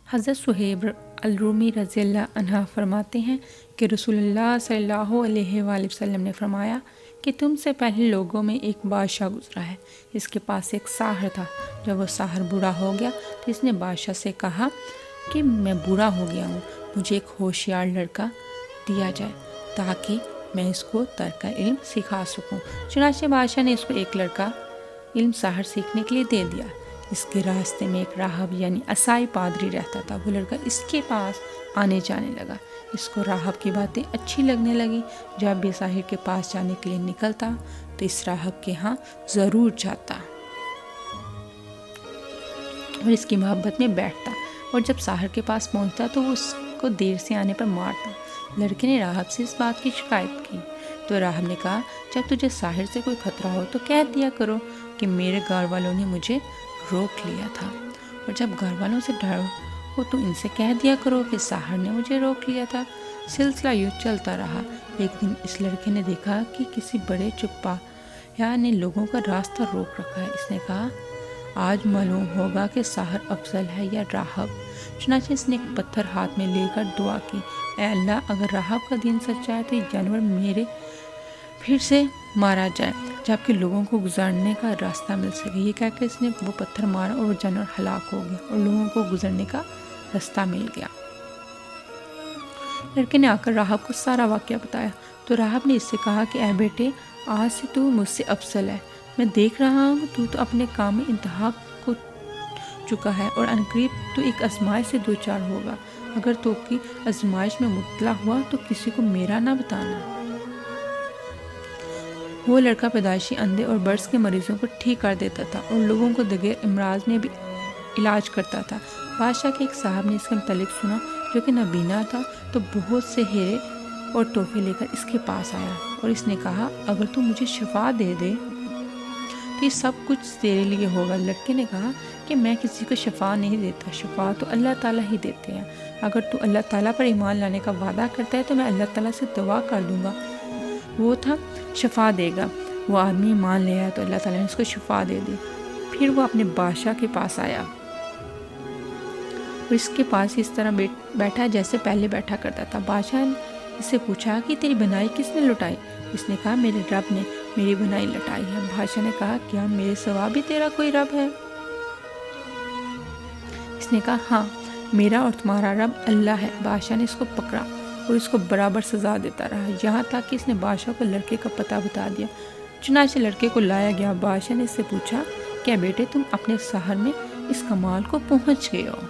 حضرت صہیب الرومی رضی اللہ عنہ فرماتے ہیں کہ رسول اللہ صلی اللہ علیہ وآلہ وسلم نے فرمایا کہ تم سے پہلے لوگوں میں ایک بادشاہ گزرا ہے، اس کے پاس ایک ساحر تھا۔ جب وہ ساحر بوڑھا ہو گیا تو اس نے بادشاہ سے کہا کہ میں بوڑھا ہو گیا ہوں، مجھے ایک ہوشیار لڑکا دیا جائے تاکہ میں اس کو ترک علم سکھا سکوں۔ چنانچہ بادشاہ نے اس کو ایک لڑکا علم ساحر سیکھنے کے لیے دے دیا۔ اس کے راستے میں ایک راہب یعنی عیسائی پادری رہتا تھا۔ وہ لڑکا اس کے پاس آنے جانے لگا۔ اس کو راہب کی باتیں اچھی لگنے لگی۔ جب بھی ساحر کے پاس جانے کے لیے نکلتا تو اس راہب کے ہاں ضرور جاتا اور اس کی محبت میں بیٹھتا، اور جب ساحر کے پاس پہنچتا تو وہ اس کو دیر سے آنے پر مارتا۔ لڑکے نے راہب سے اس بات کی شکایت کی تو راہب نے کہا جب تجھے ساحر سے کوئی خطرہ ہو تو کہہ دیا کرو کہ میرے گھر والوں نے مجھے روک لیا تھا، اور جب گھر والوں سے ڈر ہو تو ان سے کہہ دیا کرو کہ ساحر نے مجھے روک لیا تھا۔ سلسلہ یوں چلتا رہا۔ ایک دن اس لڑکے نے دیکھا کہ کسی بڑے چپایا نے لوگوں کا راستہ روک رکھا ہے۔ اس نے کہا آج معلوم ہوگا کہ ساحر افضل ہے یا راہب۔ چنانچہ اس نے ایک پتھر ہاتھ میں لے کر دعا کی، اے اللہ اگر راہب کا دین سچا ہے تو یہ جانور میرے پھر سے مارا جائے جبکہ لوگوں کو گزرنے کا راستہ مل سکے۔ یہ کہہ کر اس نے وہ پتھر مارا اور وہ جانور ہلاک ہو گیا اور لوگوں کو گزرنے کا راستہ مل گیا۔ لڑکے نے آ کر راہب کو سارا واقعہ بتایا تو راہب نے اس سے کہا کہ اے بیٹے آج سے تو مجھ سے افضل ہے۔ میں دیکھ رہا ہوں تو اپنے کام میں انتہا کو چکا ہے اور عنقریب تو ایک آزمائش سے دوچار ہوگا۔ اگر تو کی آزمائش میں مبتلا ہوا تو کسی کو میرا نہ بتانا۔ وہ لڑکا پیدائشی اندھے اور برس کے مریضوں کو ٹھیک کر دیتا تھا اور لوگوں کو دیگر امراض میں بھی علاج کرتا تھا۔ بادشاہ کے ایک صاحب نے اس کے متعلق سنا جو کہ نابینا تھا تو بہت سے ہیرے اور تحفے لے کر اس کے پاس آیا اور اس نے کہا اگر تو مجھے شفا دے دے تو یہ سب کچھ تیرے لیے ہوگا۔ لڑکے نے کہا کہ میں کسی کو شفا نہیں دیتا، شفا تو اللہ تعالیٰ ہی دیتے ہیں۔ اگر تو اللہ تعالیٰ پر ایمان لانے کا وعدہ کرتا ہے تو میں اللہ تعالیٰ سے دعا کر دوں گا، وہ تھا شفا دے گا۔ وہ آدمی ایمان لے آیا تو اللہ تعالیٰ نے اس کو شفا دے دی۔ پھر وہ اپنے بادشاہ کے پاس آیا اور اس کے پاس اس طرح بیٹھا جیسے پہلے بیٹھا کرتا تھا۔ بادشاہ نے اس سے پوچھا کہ تیری بنائی کس نے لٹائی؟ اس نے کہا میرے رب نے میری بنائی لٹائی ہے۔ بادشاہ نے کہا کیا میرے سوا بھی تیرا کوئی رب ہے؟ اس نے کہا ہاں میرا اور تمہارا رب اللہ ہے۔ بادشاہ نے اس کو پکڑا اور اس کو برابر سزا دیتا رہا یہاں تک کہ اس نے بادشاہ کو لڑکے کا پتہ بتا دیا۔ چنانچہ لڑکے کو لایا گیا۔ بادشاہ نے اس سے پوچھا کیا بیٹے تم اپنے سحر میں اس کمال کو پہنچ گئے ہو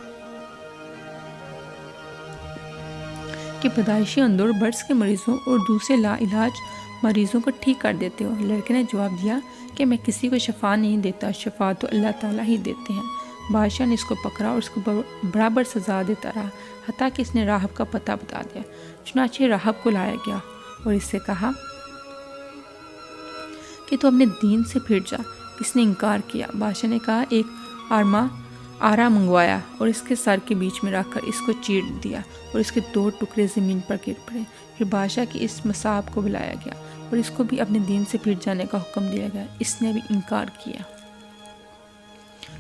کہ پیدائشی اندھے اور برس کے مریضوں اور دوسرے لا علاج مریضوں کو ٹھیک کر دیتے ہو؟ لڑکے نے جواب دیا کہ میں کسی کو شفا نہیں دیتا، شفا تو اللہ تعالیٰ ہی دیتے ہیں۔ بادشاہ نے اس کو پکڑا اور اس کو برابر سزا دیتا رہا حتیٰ کہ اس نے راہب کا پتہ بتا دیا۔ چنانچہ راہب کو لایا گیا اور اس سے کہا کہ تو اپنے دین سے پھر جا۔ اس نے انکار کیا۔ بادشاہ نے کہا ایک آرا منگوایا اور اس کے سر کے بیچ میں رکھ کر اس کو چیر دیا اور اس کے 2 ٹکڑے زمین پر گر پڑے۔ پھر بادشاہ کی اس مصاب کو بلایا گیا اور اس کو بھی اپنے دین سے پھر جانے کا حکم دیا گیا۔ اس نے بھی انکار کیا۔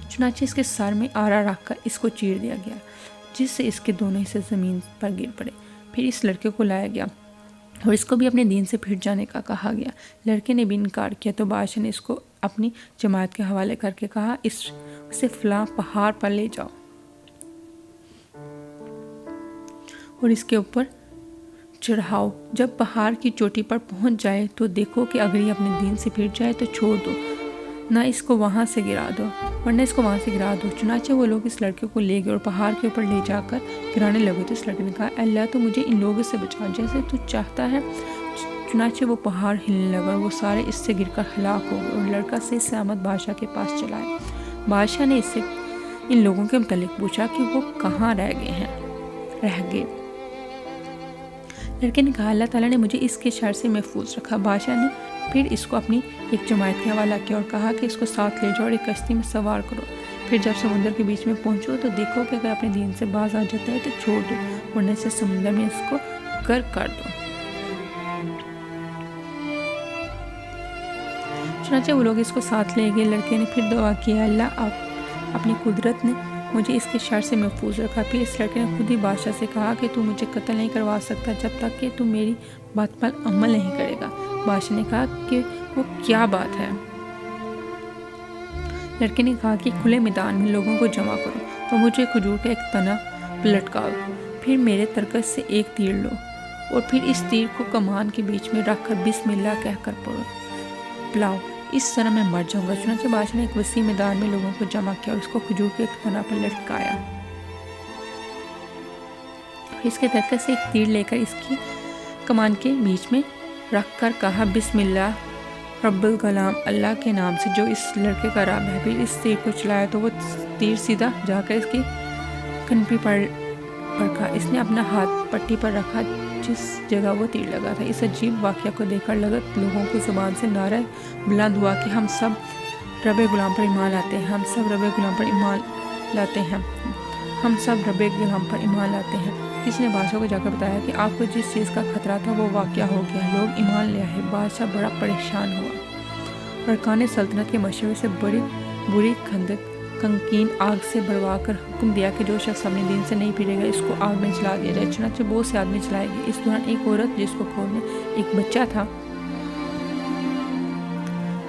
چنانچہ اس کے سر میں آرا رکھ کر اس کو چیر دیا گیا جس سے اس کے دونوں حصے زمین پر گر پڑے۔ پھر اس لڑکے کو لایا گیا اور اس کو بھی اپنے دین سے پھر جانے کا کہا گیا۔ لڑکے نے بھی انکار کیا تو بادشاہ نے اس کو اپنی جماعت کے حوالے کر کے کہا اسے فلاں پہاڑ پر لے جاؤ اور اس کے اوپر چڑھاؤ۔ جب پہاڑ کی چوٹی پر پہنچ جائے تو دیکھو کہ اگر یہ اپنے دین سے پھر جائے تو چھوڑ دو، نہ اس کو وہاں سے گرا دو، ورنہ اس کو وہاں سے گرا دو۔ چنانچہ وہ لوگ اس لڑکے کو لے گئے اور پہاڑ کے اوپر لے جا کر گرانے لگے تو اس لڑکے نے کہا اللہ تو مجھے ان لوگوں سے بچا جیسے تو چاہتا ہے۔ چنانچہ وہ پہاڑ ہلنے لگا اور وہ سارے اس سے گر کر ہلاک ہو گئے اور لڑکا صحیح سلامت بادشاہ کے پاس چلا آیا۔ بادشاہ نے اس سے ان لوگوں کے متعلق پوچھا کہ وہ کہاں رہ گئے۔ لڑکے نے کہا اللہ تعالیٰ نے مجھے اس کے شر سے محفوظ رکھا۔ بادشاہ نے پھر اس کو اپنی ایک جماعت کے حوالہ کیا اور کہا کہ اس کو ساتھ لے جاؤ اور ایک کشتی میں سوار کرو۔ پھر جب سمندر کے بیچ میں پہنچو تو دیکھو کہ اگر اپنے دین سے باز آ جاتا ہے تو چھوڑ دو، ورنہ سے سمندر میں اس کو غرق کر دو۔ چنانچہ وہ لوگ اس کو ساتھ لے گئے۔ لڑکے نے پھر دعا کی اللہ آپ اپنی قدرت نے مجھے اس کے شر سے محفوظ رکھا۔ پھر اس لڑکے نے خود ہی بادشاہ سے کہا کہ تو مجھے قتل نہیں کروا سکتا جب تک کہ تو میری بات پر عمل نہیں کرے گا۔ بادشاہ نے کہا کہ وہ کیا بات ہے؟ لڑکے نے کہا کہ کھلے میدان میں لوگوں کو جمع کرو اور مجھے کھجور کا ایک تنا لٹکاؤ، پھر میرے ترکش سے ایک تیر لو اور پھر اس تیر کو کمان کے بیچ میں رکھ کر بسم اللہ کہہ کر پلاؤ، اس طرح میں مر جاؤں گا۔ چنانچہ بادشاہ نے ایک وسیع میدان میں لوگوں کو جمع کیا اور اس کو کھجور کے ایک تنا پر لٹکایا، اس کے ترکش سے ایک تیر لے کر اس کی کمان کے بیچ میں رکھ کر کہا بسم اللہ رب الغلام، اللہ کے نام سے جو اس لڑکے کا رب ہے۔ پھر اس تیر کو چلایا تو وہ تیر سیدھا جا کر اس کی کنپی پر رکھا۔ اس نے اپنا ہاتھ پٹی پر رکھا جس جگہ وہ تیر لگا تھا۔ اس عجیب واقعہ کو دیکھ کر لوگوں کو زبان سے نعرہ بلند ہوا کہ ہم سب رب غلام پر ایمان لاتے ہیں، ہم سب رب غلام پر ایمان لاتے ہیں، ہم سب رب غلام پر ایمان لاتے ہیں۔ کسی نے بادشاہ کو جا کر بتایا کہ آپ کو جس چیز کا خطرہ تھا وہ واقعہ ہو گیا، لوگ ایمان لے آئے۔ بادشاہ بڑا پریشان ہوا اور ارکان سلطنت کے مشورے سے بڑی بری کنکین آگ سے بھروا کر حکم دیا کہ جو شخص اپنے دین سے نہیں پھرے گا اس کو آگ میں جلا دیا جائے۔ چنانچہ بہت سے آدمی جلائے گئے۔ اس دوران ایک عورت جس کو کھور میں ایک بچہ تھا،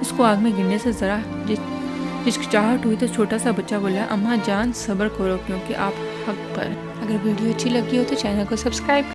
اس کو آگ میں گرنے سے ذرا ہچکچاہٹ ہوئی تو چھوٹا سا بچہ بولا اماں جان صبر کرو کیونکہ آپ حق پر۔ اگر ویڈیو اچھی لگی ہو تو چینل کو سبسکرائب